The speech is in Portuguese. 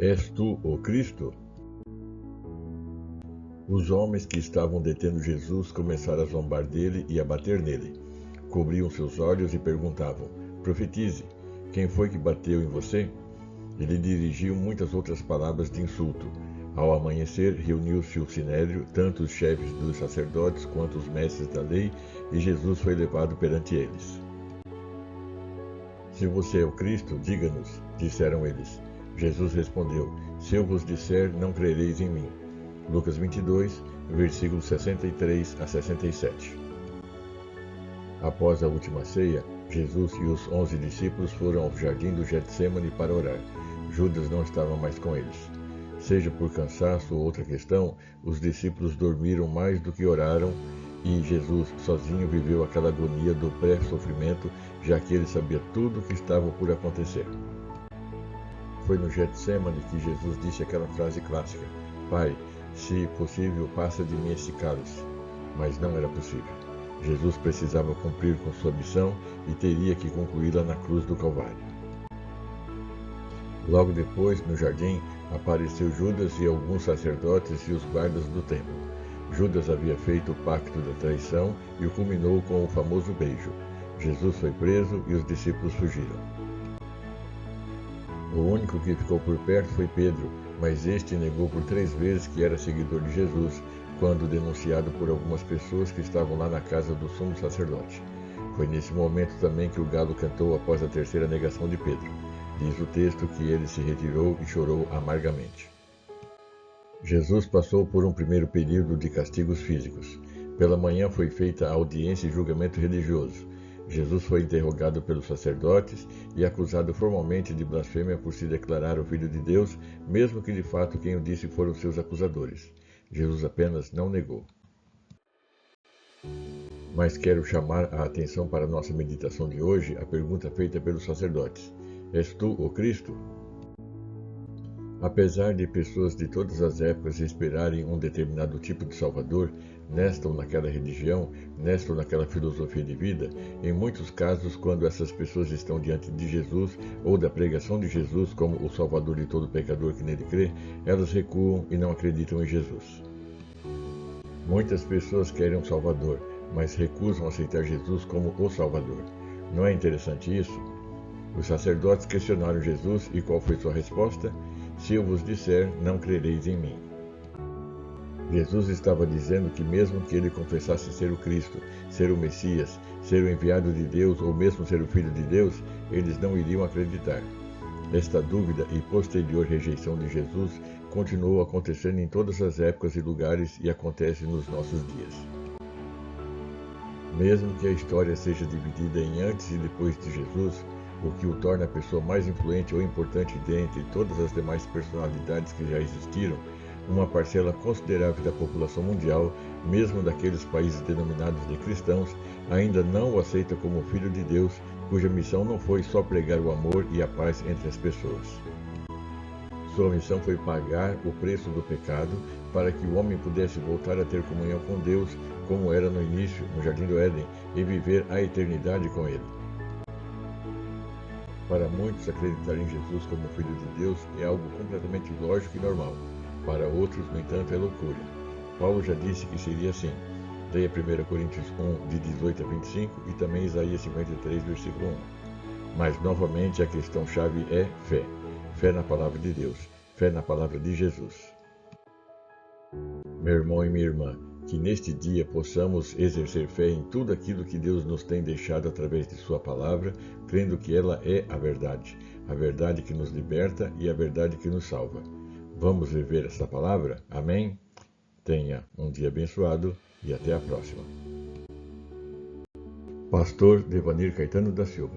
És tu o Cristo? Os homens que estavam detendo Jesus começaram a zombar dele e a bater nele. Cobriam seus olhos e perguntavam: Profetize, quem foi que bateu em você? Ele dirigiu muitas outras palavras de insulto. Ao amanhecer, reuniu-se o sinédrio, tanto os chefes dos sacerdotes quanto os mestres da lei, e Jesus foi levado perante eles. Se você é o Cristo, diga-nos, disseram eles. Jesus respondeu: Se eu vos disser, não crereis em mim. Lucas 22, versículos 63 a 67. Após a última ceia, Jesus e os 11 discípulos foram ao jardim do Getsêmani para orar. Judas não estava mais com eles. Seja por cansaço ou outra questão, os discípulos dormiram mais do que oraram e Jesus sozinho viveu aquela agonia do pré-sofrimento, já que ele sabia tudo o que estava por acontecer. Foi no Getsêmani que Jesus disse aquela frase clássica: Pai, se possível, passa de mim esse cálice. Mas não era possível. Jesus precisava cumprir com sua missão e teria que concluí-la na cruz do Calvário. Logo depois, no jardim, apareceu Judas e alguns sacerdotes e os guardas do templo. Judas havia feito o pacto da traição e o culminou com o famoso beijo. Jesus foi preso e os discípulos fugiram. O único que ficou por perto foi Pedro, mas este negou por 3 vezes que era seguidor de Jesus, quando denunciado por algumas pessoas que estavam lá na casa do sumo sacerdote. Foi nesse momento também que o galo cantou após a 3ª negação de Pedro. Diz o texto que ele se retirou e chorou amargamente. Jesus passou por um primeiro período de castigos físicos. Pela manhã foi feita a audiência e julgamento religioso. Jesus foi interrogado pelos sacerdotes e acusado formalmente de blasfêmia por se declarar o Filho de Deus, mesmo que de fato quem o disse foram seus acusadores. Jesus apenas não negou. Mas quero chamar a atenção para a nossa meditação de hoje, a pergunta feita pelos sacerdotes: És tu o Cristo? Apesar de pessoas de todas as épocas esperarem um determinado tipo de Salvador, nesta ou naquela religião, nesta ou naquela filosofia de vida, em muitos casos, quando essas pessoas estão diante de Jesus ou da pregação de Jesus como o Salvador de todo pecador que nele crê, elas recuam e não acreditam em Jesus. Muitas pessoas querem um Salvador, mas recusam aceitar Jesus como o Salvador. Não é interessante isso? Os sacerdotes questionaram Jesus e qual foi sua resposta? Se eu vos disser, não crereis em mim. Jesus estava dizendo que mesmo que ele confessasse ser o Cristo, ser o Messias, ser o enviado de Deus ou mesmo ser o Filho de Deus, eles não iriam acreditar. Esta dúvida e posterior rejeição de Jesus continuou acontecendo em todas as épocas e lugares e acontece nos nossos dias. Mesmo que a história seja dividida em antes e depois de Jesus, o que o torna a pessoa mais influente ou importante dentre todas as demais personalidades que já existiram, uma parcela considerável da população mundial, mesmo daqueles países denominados de cristãos, ainda não o aceita como Filho de Deus, cuja missão não foi só pregar o amor e a paz entre as pessoas. Sua missão foi pagar o preço do pecado para que o homem pudesse voltar a ter comunhão com Deus, como era no início, no Jardim do Éden, e viver a eternidade com Ele. Para muitos, acreditar em Jesus como Filho de Deus é algo completamente lógico e normal. Para outros, no entanto, é loucura. Paulo já disse que seria assim. Leia 1 Coríntios 1, de 18 a 25 e também Isaías 53, versículo 1. Mas, novamente, a questão-chave é fé. Fé na palavra de Deus. Fé na palavra de Jesus. Meu irmão e minha irmã, que neste dia possamos exercer fé em tudo aquilo que Deus nos tem deixado através de sua palavra, crendo que ela é a verdade que nos liberta e a verdade que nos salva. Vamos viver essa palavra? Amém? Tenha um dia abençoado e até a próxima. Pastor Devanir Caetano da Silva.